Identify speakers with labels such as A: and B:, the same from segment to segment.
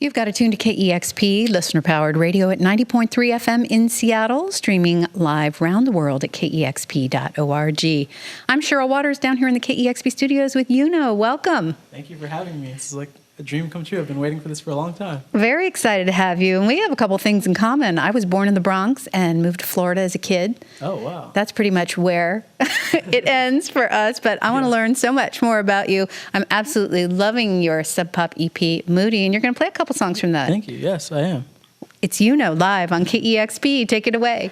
A: You've got to tune to KEXP, listener-powered radio at 90.3 FM in Seattle, streaming live around the world at KEXP.org. I'm Cheryl Waters down here in the KEXP studios with Yuno. Welcome.
B: Thank you for having me. This is like a dream come true. I've been waiting for this for a long time.
A: Very excited to have you. And we have a couple things in common. I was born in the Bronx and moved to Florida as a kid.
B: Oh, wow.
A: That's pretty much where it ends for us. But I want to learn so much more about you. I'm absolutely loving your Sub Pop EP, Moody, and you're going to play a couple songs from that.
B: Thank you. Yes, I am.
A: It's Yuno live on KEXP. Take it away.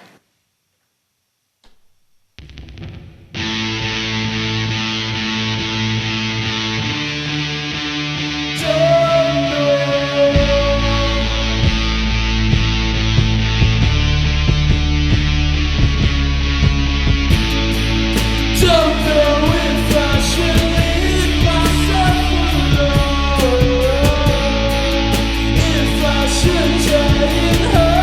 C: If I should turn in her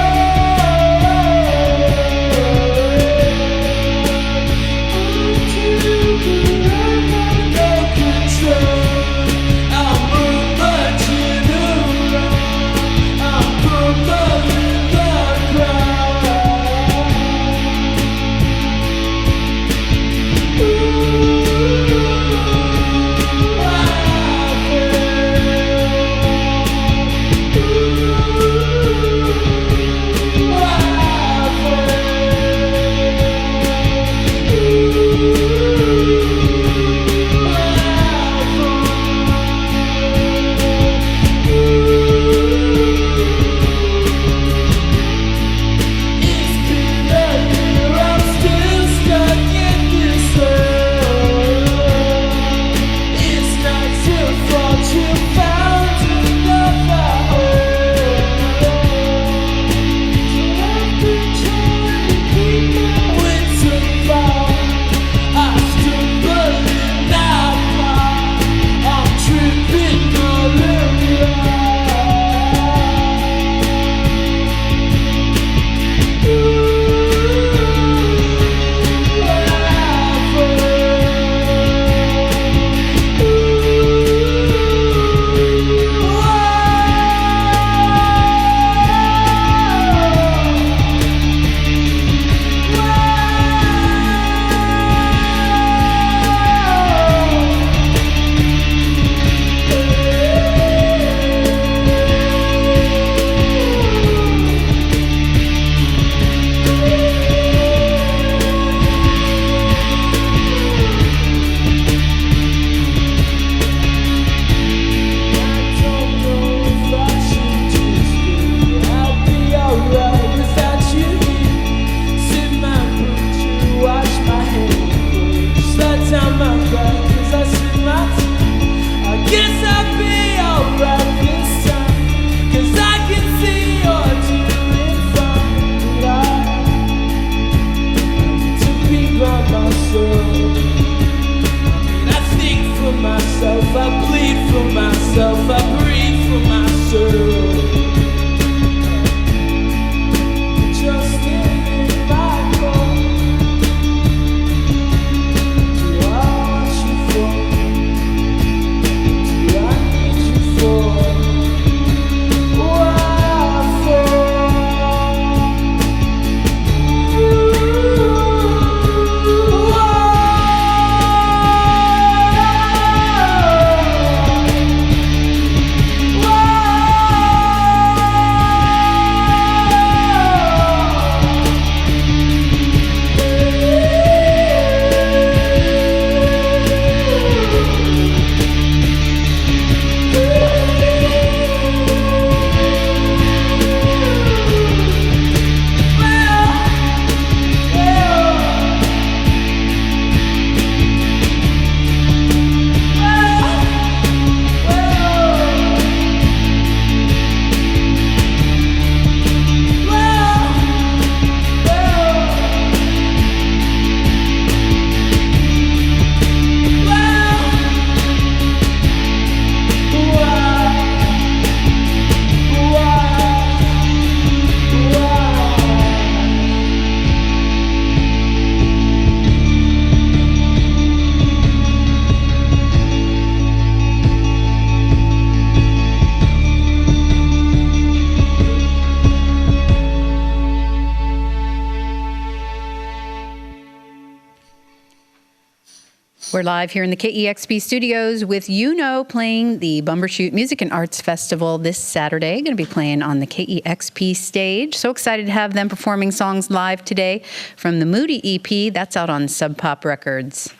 A: We're live here in the KEXP studios with Yuno playing the Bumbershoot Music and Arts Festival this Saturday. Going to be playing on the KEXP stage. So excited to have them performing songs live today from the Moody EP. That's out on Sub Pop Records.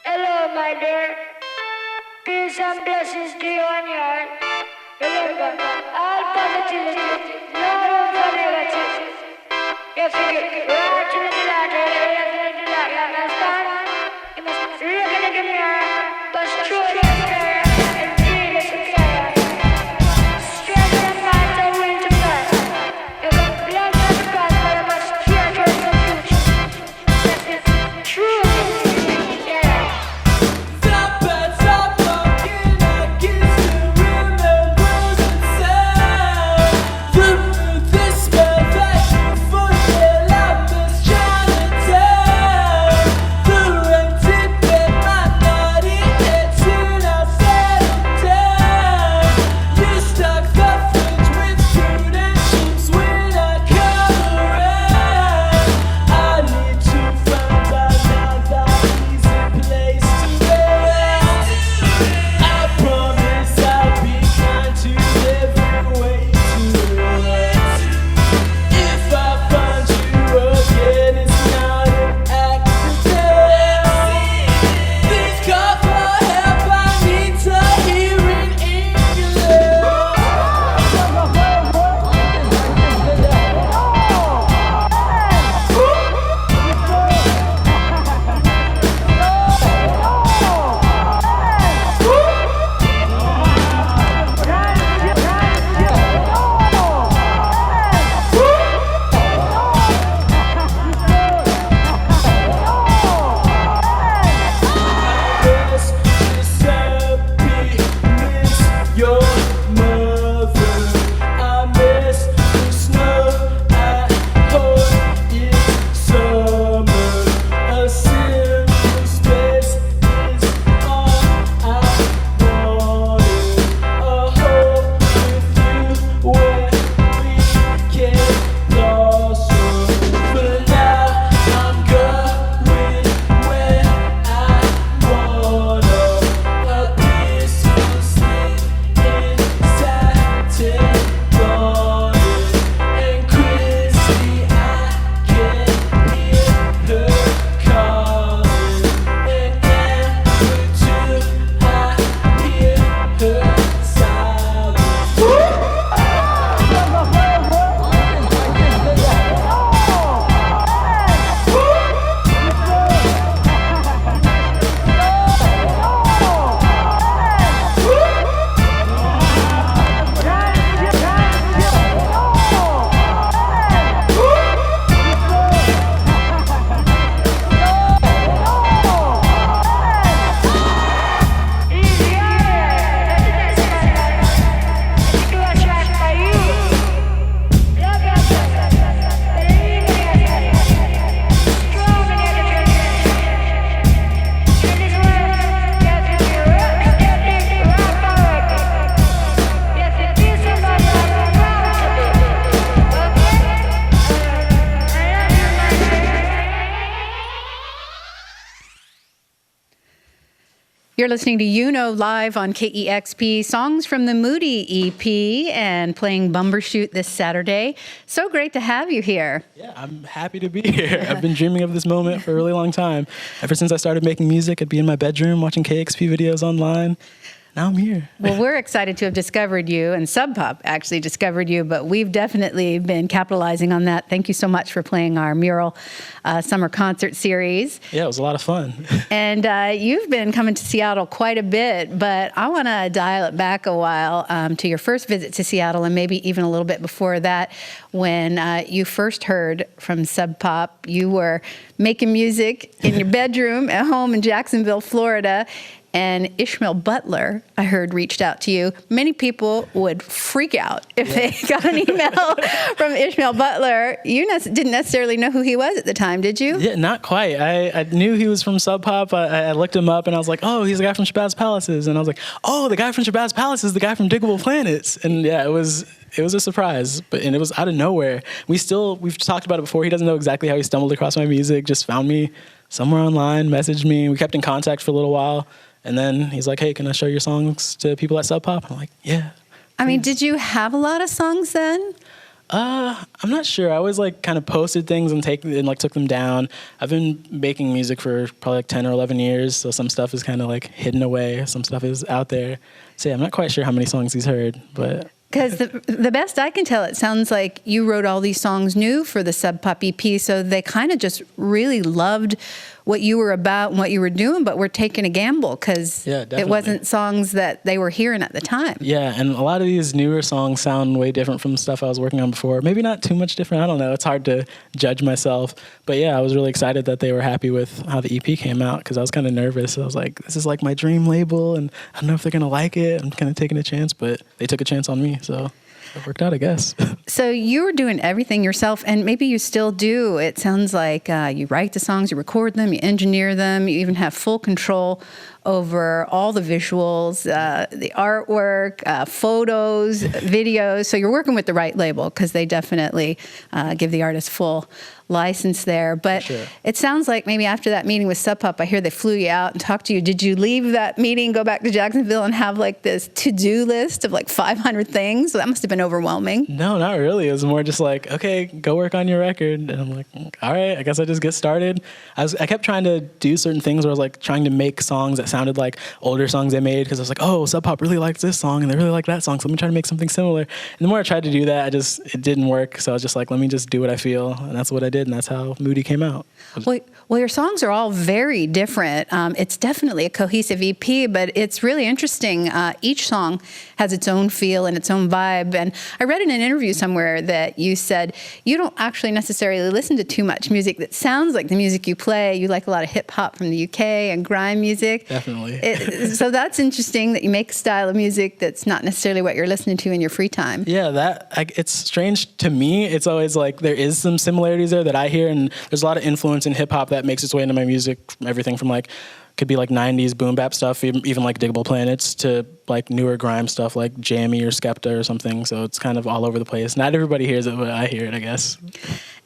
C: Hello, my dear. Peace and blessings to you and yours. Remember, all positivity, no room for negativity. You figure right to the light, you understand? You must look in the mirror, but through the mirror and feel it inside. Strength and might are willing to pass. You got blood and the past, but you must fear towards the future. That is true.
A: You're listening to Yuno live on KEXP, songs from the Moody EP, and playing Bumbershoot this Saturday. So great to have you here.
B: Yeah, I'm happy to be here. I've been dreaming of this moment for a really long time. Ever since I started making music, I'd be in my bedroom watching KEXP videos online. Now I'm here.
A: Well, we're excited to have discovered you, and Sub Pop actually discovered you, but we've definitely been capitalizing on that. Thank you so much for playing our Mural Summer Concert Series.
B: Yeah, it was a lot of fun.
A: And you've been coming to Seattle quite a bit, but I want to dial it back a while to your first visit to Seattle, and maybe even a little bit before that, when you first heard from Sub Pop. You were making music in your bedroom at home in Jacksonville, Florida, and Ishmael Butler, I heard, reached out to you. Many people would freak out if they got an email from Ishmael Butler. You didn't necessarily know who he was at the time, did you?
B: Yeah, not quite. I knew he was from Sub Pop. I looked him up, and I was like, oh, he's the guy from Shabazz Palaces. And I was like, oh, the guy from Shabazz Palaces is the guy from Diggable Planets. And yeah, it was it was a surprise, and it was out of nowhere. We've talked about it before. He doesn't know exactly how he stumbled across my music, just found me somewhere online, messaged me. We kept in contact for a little while. And then he's like, hey, can I show your songs to people at Sub Pop? I'm like, yeah.
A: I mean, did you have a lot of songs then?
B: I'm not sure. I always like kind of posted things and took them down. I've been making music for probably like 10 or 11 years. So some stuff is kind of like hidden away. Some stuff is out there. So yeah, I'm not quite sure how many songs he's heard, but.
A: Because the best I can tell, it sounds like you wrote all these songs new for the Sub Pop EP, so they kind of just really loved what you were about and what you were doing, but were taking a gamble because it wasn't songs that they were hearing at the time.
B: Yeah, and a lot of these newer songs sound way different from stuff I was working on before. Maybe not too much different. I don't know. It's hard to judge myself. But yeah, I was really excited that they were happy with how the EP came out because I was kind of nervous. I was like, this is like my dream label, and I don't know if they're going to like it. I'm kind of taking a chance, but they took a chance on me, so it worked out, I guess.
A: So you were doing everything yourself, and maybe you still do. It sounds like you write the songs, you record them, you engineer them, you even have full control over all the visuals, the artwork, photos, videos. So you're working with the right label because they definitely give the artist full license there. But
B: sure.
A: It sounds like maybe after that meeting with Sub Pop, I hear they flew you out and talked to you. Did you leave that meeting, go back to Jacksonville, and have like this to-do list of like 500 things? So that must have been overwhelming.
B: No, not really. It was more just like, okay, go work on your record. And I'm like, all right, I guess I just get started. I kept trying to do certain things where I was like trying to make songs that sounded like older songs I made because I was like, oh, Sub Pop really liked this song and they really like that song, so let me try to make something similar. And the more I tried to do that, it didn't work. So I was just like, let me just do what I feel. And that's what I did, and that's how Moody came out.
A: Well, your songs are all very different. It's definitely a cohesive EP, but it's really interesting. Each song has its own feel and its own vibe. And I read in an interview somewhere that you said you don't actually necessarily listen to too much music that sounds like the music you play. You like a lot of hip hop from the UK and grime music.
B: Definitely.
A: So that's interesting that you make a style of music that's not necessarily what you're listening to in your free time.
B: Yeah, it's strange to me. It's always like there is some similarities there that I hear, and there's a lot of influence in hip hop that makes its way into my music. Everything from like could be like 90s boom bap stuff, even like Diggable Planets, to like newer grime stuff like Jammy or Skepta or something. So it's kind of all over the place. Not everybody hears it, but I hear it, I guess.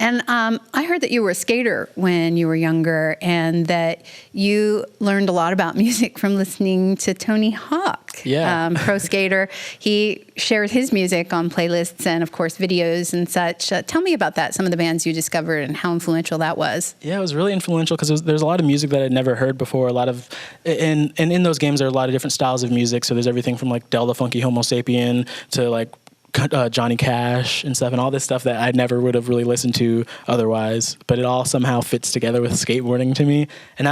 A: And I heard that you were a skater when you were younger and that you learned a lot about music from listening to Tony Hawk, pro skater. He shared his music on playlists and, of course, videos and such. Tell me about that, some of the bands you discovered and how influential that was.
B: Yeah, it was really influential because there's a lot of music that I'd never heard before. And in those games, there are a lot of different styles of music. So there's everything from like Del the Funky Homo Sapien to like Johnny Cash and stuff, and all this stuff that I never would have really listened to otherwise, but it all somehow fits together with skateboarding to me. And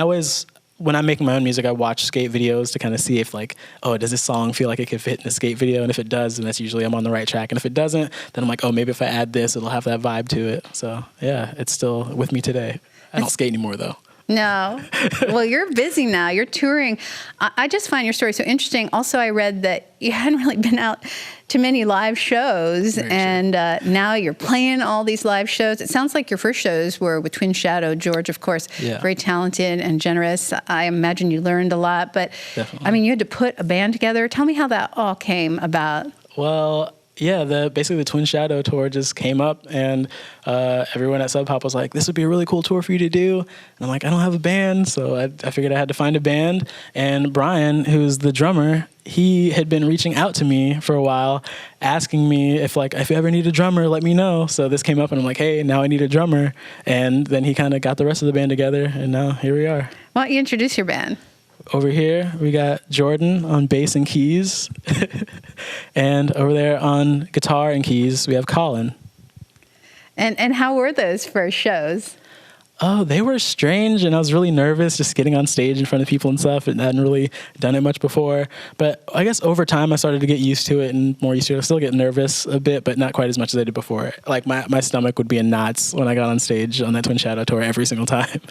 B: when I'm making my own music, I watch skate videos to kind of see if like, oh, does this song feel like it could fit in a skate video? And if it does, then that's usually I'm on the right track. And if it doesn't, then I'm like, oh, maybe if I add this, it'll have that vibe to it. So yeah, it's still with me today. I don't skate anymore though.
A: No. Well, you're busy now. You're touring. I just find your story so interesting. Also, I read that you hadn't really been out to many live shows, and now you're playing all these live shows. It sounds like your first shows were with Twin Shadow. George, of course, very talented and generous. I imagine you learned a lot, but
B: definitely.
A: I mean, you had to put a band together. Tell me how that all came about.
B: Well, yeah, basically the Twin Shadow tour just came up, and everyone at Sub Pop was like, this would be a really cool tour for you to do. And I'm like, I don't have a band, so I figured I had to find a band. And Brian, who's the drummer, he had been reaching out to me for a while, asking me if you ever need a drummer, let me know. So this came up, and I'm like, hey, now I need a drummer. And then he kind of got the rest of the band together, and now here we are.
A: Why don't you introduce your band?
B: Over here, we got Jordan on bass and keys. And over there on guitar and keys, we have Colin.
A: And how were those first shows?
B: Oh, they were strange, and I was really nervous just getting on stage in front of people and stuff, and I hadn't really done it much before. But I guess over time I started to get used to it and more used to it. I still get nervous a bit, but not quite as much as I did before. Like my stomach would be in knots when I got on stage on that Twin Shadow tour every single time.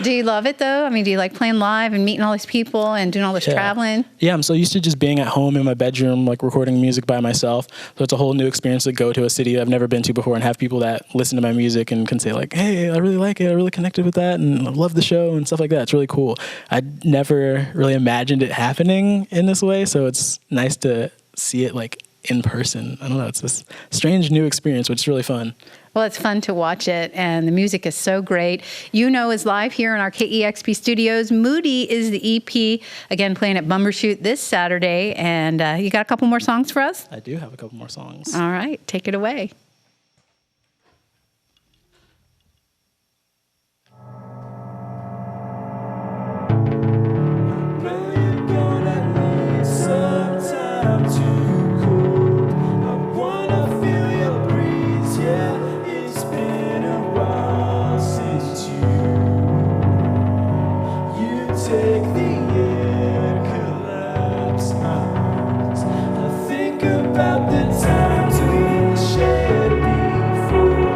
A: Do you love it, though? I mean, do you like playing live and meeting all these people and doing all this traveling?
B: Yeah, I'm so used to just being at home in my bedroom, like recording music by myself. So it's a whole new experience to go to a city I've never been to before and have people that listen to my music and can say like, hey, I really like it. I really connected with that and I love the show and stuff like that. It's really cool. I never really imagined it happening in this way, so it's nice to see it like in person. I don't know. It's this strange new experience, which is really fun.
A: Well, it's fun to watch it, and the music is so great. Yuno is live here in our KEXP studios. Moody is the EP, again, playing at Bumbershoot this Saturday. And you got a couple more songs for us?
B: I do have a couple more songs.
A: All right, take it away.
D: About the times we shared before.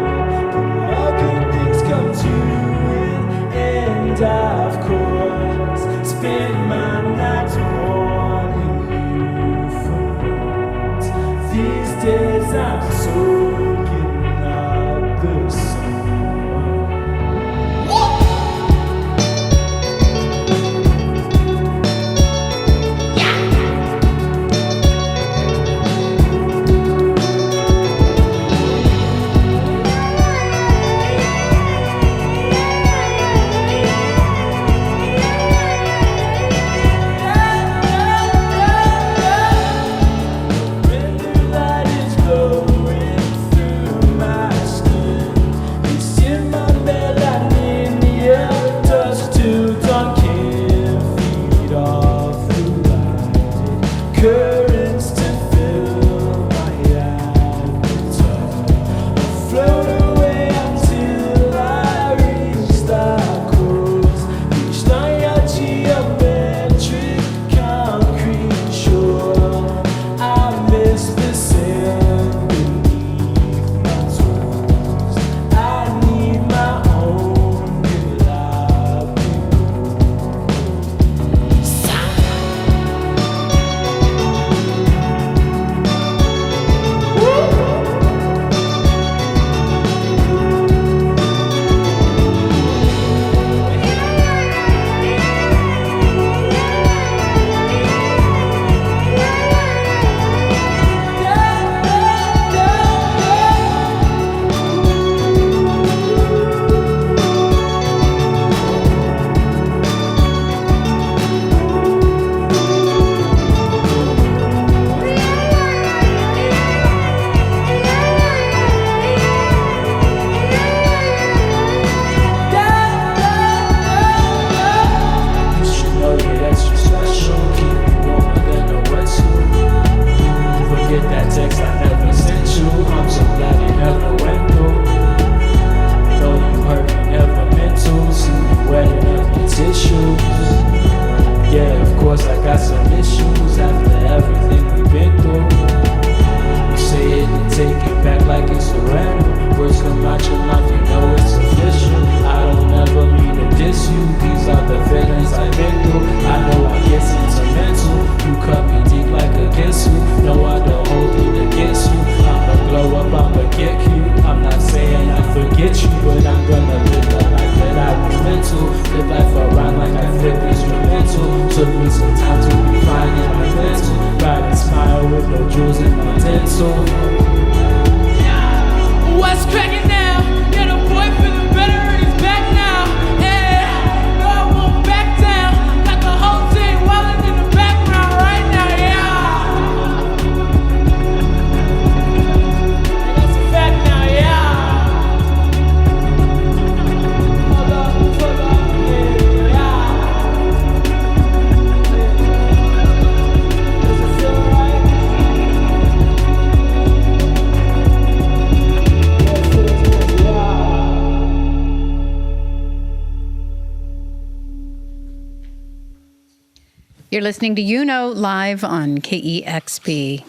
A: You're listening to Yuno live on KEXP.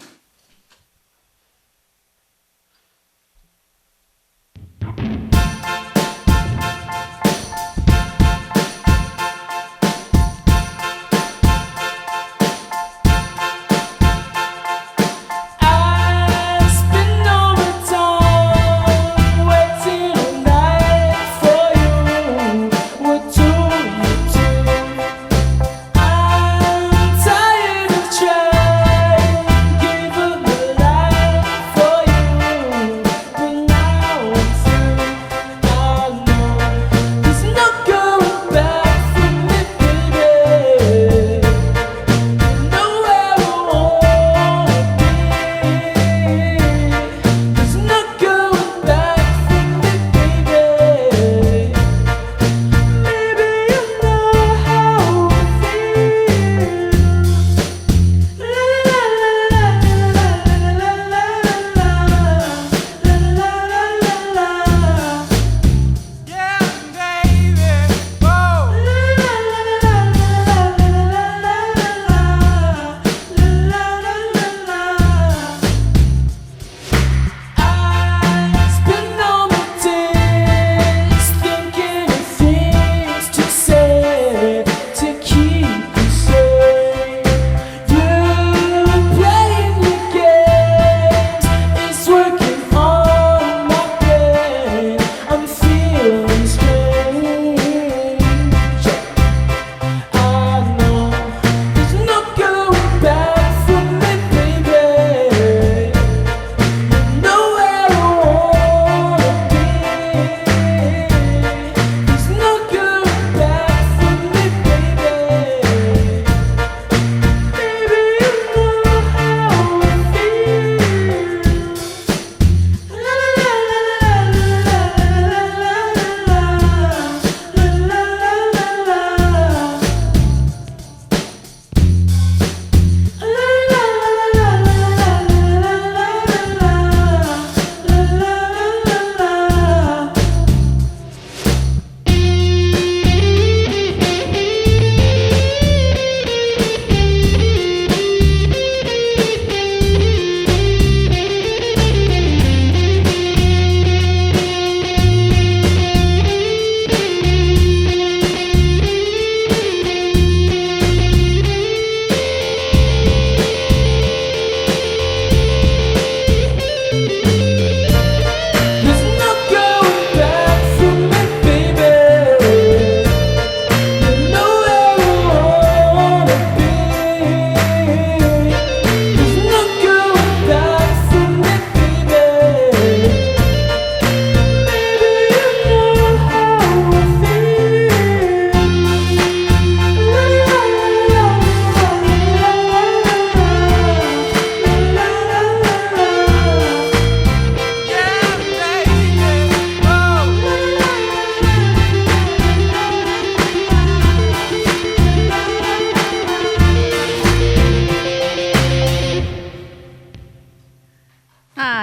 D: Give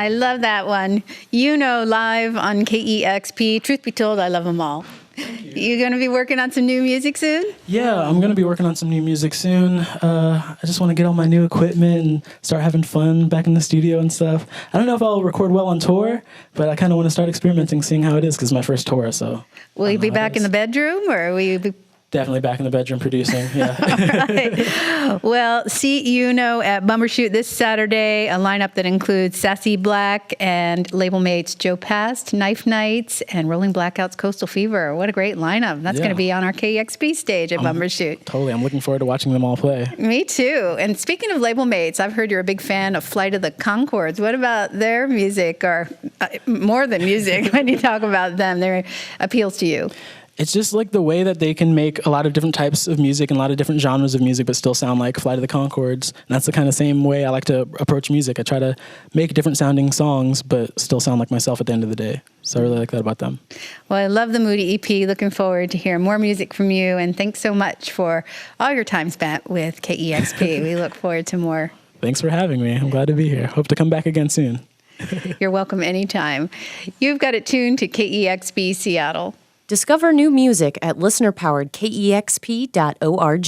A: I love that one. Yuno live on KEXP. Truth be told, I love them all. You going to be working on some new music soon?
B: Yeah, I'm going to be working on some new music soon. I just want to get all my new equipment and start having fun back in the studio and stuff. I don't know if I'll record well on tour, but I kind of want to start experimenting, seeing how it is, because it's my first tour. So
A: will you be back in the bedroom, or will you be...
B: Definitely back in the bedroom producing, yeah.
A: Right. Well, see Yuno at Bumbershoot this Saturday, a lineup that includes Sassy Black and label mates Joe Past, Knife Nights, and Rolling Blackouts Coastal Fever. What a great lineup. That's going to be on our KEXP stage at Bumbershoot.
B: Totally. I'm looking forward to watching them all play.
A: Me too. And speaking of label mates, I've heard you're a big fan of Flight of the Conchords. What about their music, or more than music, when you talk about them, their appeals to you?
B: It's just like the way that they can make a lot of different types of music and a lot of different genres of music, but still sound like Flight of the Conchords. And that's the kind of same way I like to approach music. I try to make different sounding songs, but still sound like myself at the end of the day. So I really like that about them.
A: Well, I love the Moody EP. Looking forward to hearing more music from you. And thanks so much for all your time spent with KEXP. We look forward to more.
B: Thanks for having me. I'm glad to be here. Hope to come back again soon.
A: You're welcome anytime. You've got it tuned to KEXP Seattle.
E: Discover new music at listener-powered KEXP.org.